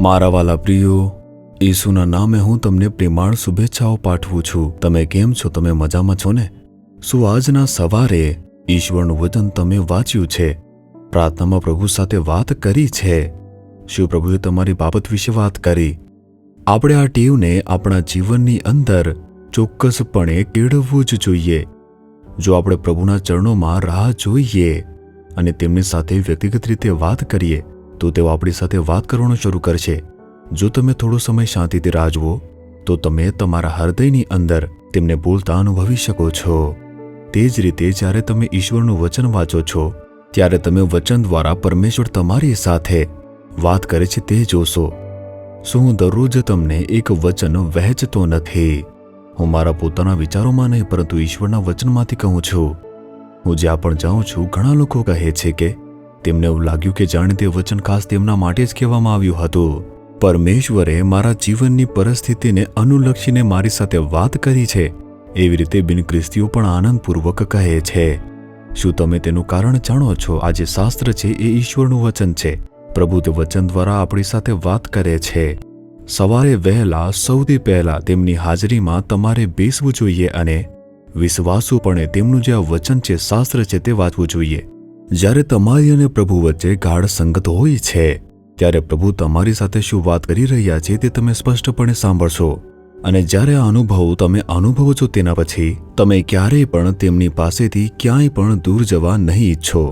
મારા વાલા પ્રિયો, ઈસુના નામે હું તમને પ્રેમાળ શુભેચ્છાઓ પાઠવું છું। તમે કેમ છો? તમે મજામાં છો ને? શું આજના સવારે ઈશ્વરનું વચન તમે વાંચ્યું છે? પ્રાર્થનામાં પ્રભુ સાથે વાત કરી છે? શું પ્રભુએ તમારી બાબત વિશે વાત કરી? આપણે આ ટેવને આપણા જીવનની અંદર ચોક્કસપણે કેળવવું જ જોઈએ। જો આપણે પ્રભુના ચરણોમાં રાહ જોઈએ અને તેમની સાથે વ્યક્તિગત રીતે વાત કરીએ તો તેઓ આપણી સાથે વાત કરવાનું શરૂ કરશે। જો તમે થોડો સમય શાંતિથી રાહ જુઓ તો તમે તમારા હૃદયની અંદર તેમને બોલતા અનુભવી શકો છો। તે જ રીતે જ્યારે તમે ઈશ્વરનું વચન વાંચો છો ત્યારે તમે વચન દ્વારા પરમેશ્વર તમારી સાથે વાત કરે છે તે જોશો। શું હું દરરોજ તમને એક વચન વહેંચતો નથી? હું મારા પોતાના વિચારોમાં નહીં પરંતુ ઈશ્વરના વચનમાંથી કહું છું। હું જ્યાં પણ જાઉં છું ઘણા લોકો કહે છે કે તેમને એવું લાગ્યું કે જાણે તે વચન ખાસ તેમના માટે જ કહેવામાં આવ્યું હતું। પરમેશ્વરે મારા જીવનની પરિસ્થિતિને અનુલક્ષીને મારી સાથે વાત કરી છે, એવી રીતે બિનખ્રિસ્તીઓ પણ આનંદપૂર્વક કહે છે। શું તમે તેનું કારણ જાણો છો? આ જે શાસ્ત્ર છે એ ઈશ્વરનું વચન છે। પ્રભુ તે વચન દ્વારા આપણી સાથે વાત કરે છે। સવારે વહેલા સૌથી પહેલા તેમની હાજરીમાં તમારે બેસવું જોઈએ અને વિશ્વાસુપણે તેમનું જે આ વચન છે, શાસ્ત્ર છે, તે વાંચવું જોઈએ। જ્યારે તમારી અને પ્રભુ વચ્ચે ગાઢ સંગત હોય છે ત્યારે પ્રભુ તમારી સાથે શું વાત કરી રહ્યા છે તે તમે સ્પષ્ટપણે સાંભળશો। અને જ્યારે આ અનુભવ તમે અનુભવો છો તેના પછી તમે ક્યારેય પણ તેમની પાસેથી ક્યાંય પણ દૂર જવા નહીં ઈચ્છો।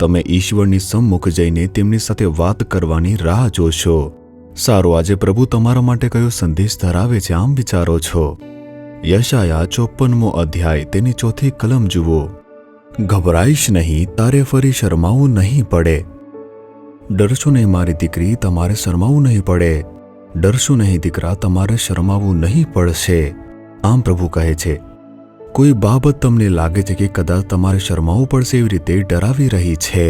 તમે ઈશ્વરની સમ્મુખ જઈને તેમની સાથે વાત કરવાની રાહ જોશો। સારું, આજે પ્રભુ તમારા માટે કયો સંદેશ ધરાવે છે આમ વિચારો છો? યશાયા 54મો અધ્યાય તેની 4th કલમ જુઓ। ગભરાઈશ નહીં, તારે ફરી શરમાવું નહીં પડે। ડરશો નહીં મારી દીકરી, તમારે શરમાવું નહીં પડે। ડરશો નહીં દીકરા, તમારે શરમાવું નહીં પડશે। આમ પ્રભુ કહે છે, કોઈ બાબત તમને લાગે છે કે કદાચ તમારે શરમાવું પડશે એવી રીતે ડરાવી રહી છે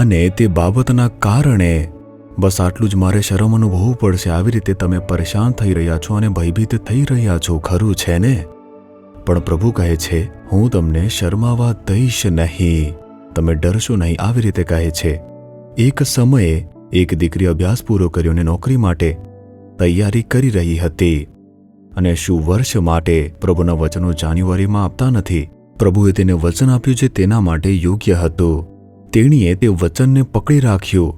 અને તે બાબતના કારણે બસ આટલું જ મારે શરમ અનુભવવું પડશે, આવી રીતે તમે પરેશાન થઈ રહ્યા છો અને ભયભીત થઈ રહ્યા છો, ખરું છે ને? પણ પ્રભુ કહે છે, હું તમને શરમાવા દઈશ નહીં, તમે ડરશો નહીં, આવી રીતે કહે છે। એક સમયે એક દીકરી અભ્યાસ પૂરો કર્યો અને નોકરી માટે તૈયારી કરી રહી હતી અને શું વર્ષ માટે પ્રભુના વચનો જાન્યુઆરીમાં આપતા નથી? પ્રભુએ તેને વચન આપ્યું છે તેના માટે યોગ્ય હતું। તેણીએ તે વચનને પકડી રાખ્યું।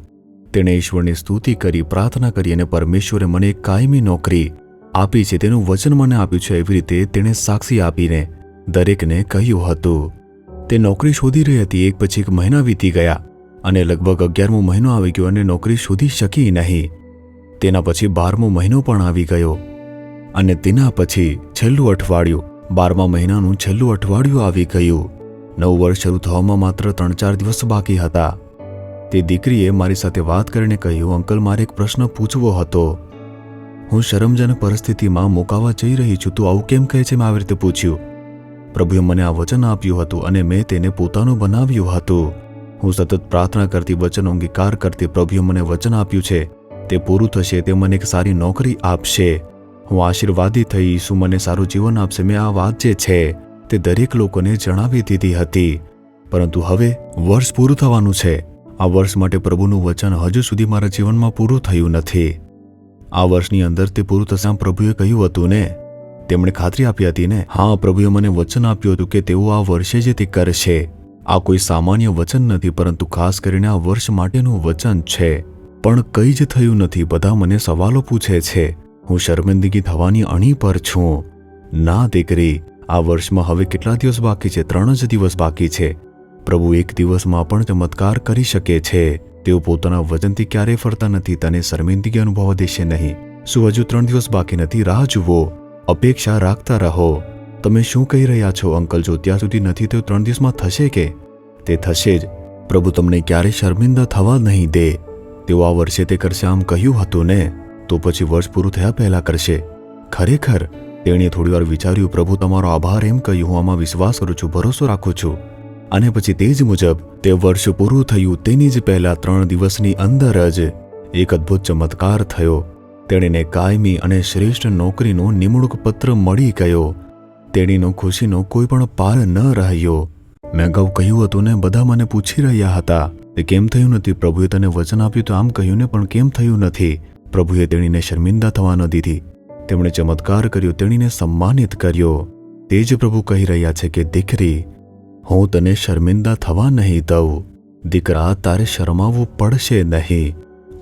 તેણે ઈશ્વરની સ્તુતિ કરી, પ્રાર્થના કરી અને પરમેશ્વરે મને એક કાયમી નોકરી આપી છે, તેનું વચન મને આપ્યું છે, એવી રીતે તેણે સાક્ષી આપીને દરેકને કહ્યું હતું। તે નોકરી શોધી રહી હતી। એક પછી એક મહિના વીતી ગયા અને લગભગ 11મો મહિનો આવી ગયો અને નોકરી શોધી શકી નહીં। તેના પછી 12મો મહિનો પણ આવી ગયો અને તેના પછી છેલ્લું અઠવાડિયું, 12મા મહિનાનું છેલ્લું અઠવાડિયું આવી ગયું। નવું વર્ષ શરૂ થવામાં માત્ર 3-4 દિવસ બાકી હતા। તે દીકરીએ મારી સાથે વાત કરીને કહ્યું, અંકલ, મારે એક પ્રશ્ન પૂછવો હતો। હું શરમજનક પરિસ્થિતિમાં મુકાવા જઈ રહી છું, તું આવું કેમ કહે છે? મેં આવી રીતે પૂછ્યું। પ્રભુએ મને આ વચન આપ્યું હતું અને મેં તેને પોતાનું બનાવ્યું હતું। હું સતત પ્રાર્થના કરતી, વચન અંગીકાર કરતી, પ્રભુએ મને વચન આપ્યું છે, તે પૂરું થશે, તે મને એક સારી નોકરી આપશે, હું આશીર્વાદી થઈશ, શું મને સારું જીવન આપશે। મેં આ વાત જે છે તે દરેક લોકોને જણાવી દીધી હતી, પરંતુ હવે વર્ષ પૂરું થવાનું છે। આ વર્ષ માટે પ્રભુનું વચન હજુ સુધી મારા જીવનમાં પૂરું થયું નથી। આ વર્ષની અંદર તે પૂરું થશે આમ પ્રભુએ કહ્યું હતું ને? તેમણે ખાતરી આપી હતી ને? હા, પ્રભુએ મને વચન આપ્યું હતું કે તેઓ આ વર્ષે જ તે કરશે। આ કોઈ સામાન્ય વચન નથી પરંતુ ખાસ કરીને આ વર્ષ માટેનું વચન છે। પણ કંઈ જ થયું નથી। બધા મને સવાલો પૂછે છે, હું શર્મિંદગી થવાની અણી પર છું। ના દીકરી, આ વર્ષમાં હવે કેટલા દિવસ બાકી છે? 3 જ દિવસ બાકી છે। પ્રભુ એક દિવસમાં પણ ચમત્કાર કરી શકે છે। તેઓ પોતાના વચનથી ક્યારેય ફરતા નથી। તને શર્મિંદગી અનુભવવા દેશે નહીં। શું હજુ 3 દિવસ બાકી નથી? રાહ જુઓ, અપેક્ષા રાખતા રહો। તમે શું કહી રહ્યા છો, અંકલ? જો ત્યાં સુધી નથી તો 3 દિવસમાં થશે કે? તે થશે જ। પ્રભુ તમને ક્યારેય શર્મિંદા થવા નહીં દે। તેઓ આ વર્ષે તે કરશે આમ કહ્યું હતું ને? તો પછી વર્ષ પૂરું થયા પહેલા કરશે? ખરેખર? તેણીએ થોડીવાર વિચાર્યું। પ્રભુ, તમારો આભાર એમ કહ્યું। હું આમાં વિશ્વાસ કરું છું, ભરોસો રાખું છું। અને પછી તે જ મુજબ તે વર્ષ પૂરું થયું તેની જ પહેલા 3 દિવસની અંદર જ એક અદ્ભુત ચમત્કાર થયો। તેણીને કાયમી અને શ્રેષ્ઠ નોકરીનો નિમણૂક પત્ર મળી ગયો। તેણીનો ખુશીનો કોઈ પણ પાર ન રહ્યો। મેં અગાઉ કહ્યું હતું ને, બધા મને પૂછી રહ્યા હતા તે કેમ થયું નથી? પ્રભુએ તને વચન આપ્યું તો આમ કહ્યું ને, પણ કેમ થયું નથી? પ્રભુએ તેણીને શર્મિંદા થવા ન દીધી. તેમણે ચમત્કાર કર્યો, તેણીને સન્માનિત કર્યો. તે જ પ્રભુ કહી રહ્યા છે કે દીકરી, હું તને શર્મિંદા થવા નહીં દઉં. દીકરા, તારે શરમાવવું પડશે નહીં.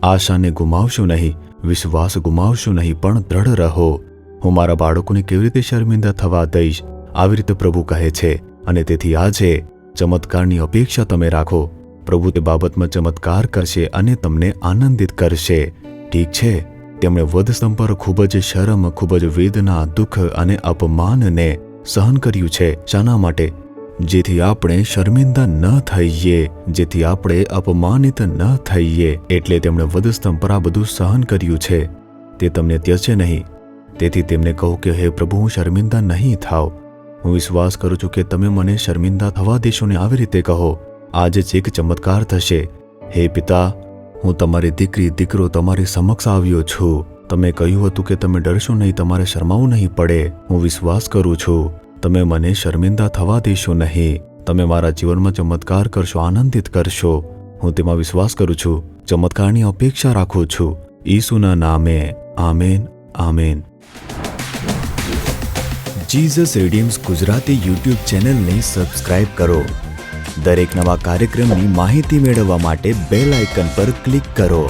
આશાને ગુમાવશો નહીં, વિશ્વાસ ગુમાવશો નહીં, પણ દ્રઢ રહો. હું મારા બાળકોને કેવી રીતે શર્મિંદા થવા દઈશ, આવી રીતે પ્રભુ કહે છે. અને તેથી આજે ચમત્કારની અપેક્ષા તમે રાખો. પ્રભુ તે બાબતમાં ચમત્કાર કરશે અને તમને આનંદિત કરશે. ઠીક છે, તેમણે વધસ્તંભ પર ખૂબ જ શરમ, ખૂબ જ વેદના, દુઃખ અને અપમાનને સહન કર્યું છે. શાના માટે? જેથી આપણે શર્મિંદા ન થઈએ, જેથી આપણે અપમાનિત ન થઈએ. એટલે તેમણે વધસ્તંભ પર આ બધું સહન કર્યું છે. તે તમને ત્યજે નહીં. તેથી તેમને કહો કે હે પ્રભુ, હું શર્મિંદા નહીં થાવ. હું વિશ્વાસ કરું છું કે તમે મને શર્મિંદા થવા દેશો ને. આવી રીતે કહો. આજે જ એક ચમત્કાર થશે. હે પિતા, હું તમારી દીકરી, દીકરો તમારી સમક્ષ આવ્યો છું. તમે કહ્યું હતું કે તમે ડરશો નહીં, તમારે શરમાવું નહીં પડે. હું વિશ્વાસ કરું છું તમે મને શર્મિંદા થવા દેશો નહીં. તમે મારા જીવનમાં ચમત્કાર કરશો, આનંદિત કરશો. હું તેમાં વિશ્વાસ કરું છું. ચમત્કારની અપેક્ષા રાખું છું. ઈસુના નામે. Amen, amen. Jesus redeems Gujarati YouTube ચેનલને સબસ્ક્રાઇબ કરો. દરેક નવા કાર્યક્રમની માહિતી મેળવવા માટે બેલ આઇકન પર ક્લિક કરો.